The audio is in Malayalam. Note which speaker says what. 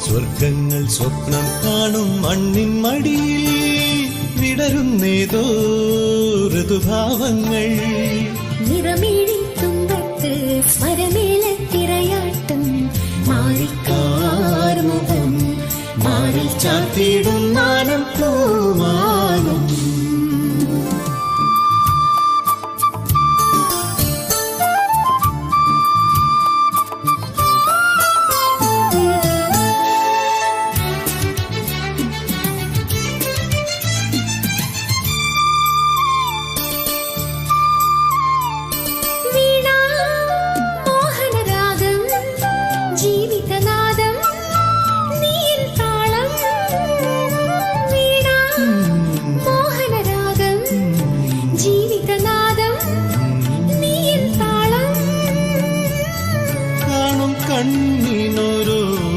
Speaker 1: സ്വർഗങ്ങൾ സ്വപ്നം കാണും മണ്ണിൻ മടിയിൽ വിടരുന്നേതോ ഋതുഭാവങ്ങൾ.
Speaker 2: നിറമേഴി തുമ്പത്ത് സ്വരമേളത്തിരയാട്ടം മാറിക്കാർമുഖം മാറി ചാത്തിടും മാനം പോ